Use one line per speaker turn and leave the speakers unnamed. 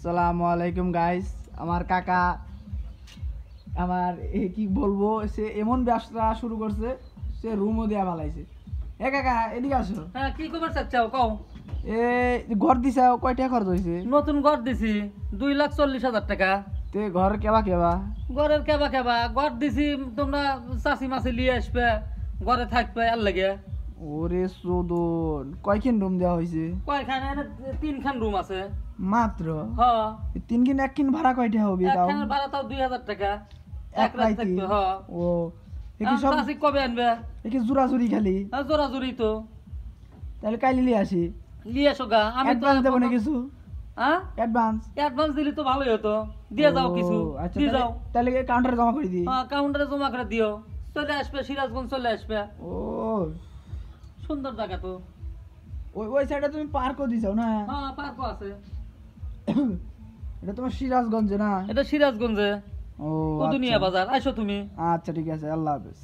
আসসালামু আলাইকুম গাইস। আমার কাকা আমার কি বলবো, সে এমন ব্যবসা শুরু করছে, সে রুমও দেয়া ভালাইছে। এ কাকা এদিকে আসো।
হ্যাঁ, কি খবর চাচ্ছাও কও।
ঘর দিছা, কয় টাকা খরচ হয়েছে?
নতুন ঘর দিছি 2,40,000 টাকা।
তে ঘর কেবা কেবা?
ঘরের কেবা কেবা ঘর দিছি, তোমরা চাষি মাছি লিয়ে আসবে, ঘরে থাকবে আর লাগে।
ওরে সোদন, কয়খান রুম দেওয়া হয়েছে?
কয়খান? 3খান রুম আছে
মাত্র?
হ্যাঁ।
3 একদিন ভাড়া কয়টা হবে তাও?
একখানের ভাড়া তাও 2,000 টাকা, এক রাত থাকবে। হ্যাঁ।
ও একি সব
চাষি কবে আনবে?
একি জোরাজুরি খালি?
জোরাজুরি তো।
তাহলে কাইলে লিয়ে আসি।
লিয়ে আসো গা। আমি তো
অ্যাডভান্স দেবো না কিছু?
হ্যাঁ,
অ্যাডভান্স
দিলে তো ভালোই হতো। দিয়ে যাও কিছু,
আচ্ছা
দিয়ে যাও।
তাহলে কাউন্টারে জমা করে দিই।
হ্যাঁ, কাউন্টারে জমা করে দিও। চলে আসবে, সিরাজগঞ্জ চলে আসবে।
ও
সুন্দর জায়গা তো।
ওই সাইডে তুমি পার্কও দিছাও না?
হ্যাঁ, পার্কও আছে।
এটা তোমার সিরাজগঞ্জে না?
এটা সিরাজগঞ্জে,
ও
উদুনিয়া বাজার। আইসো তুমি।
আচ্ছা ঠিক আছে, আল্লাহ হাফেজ।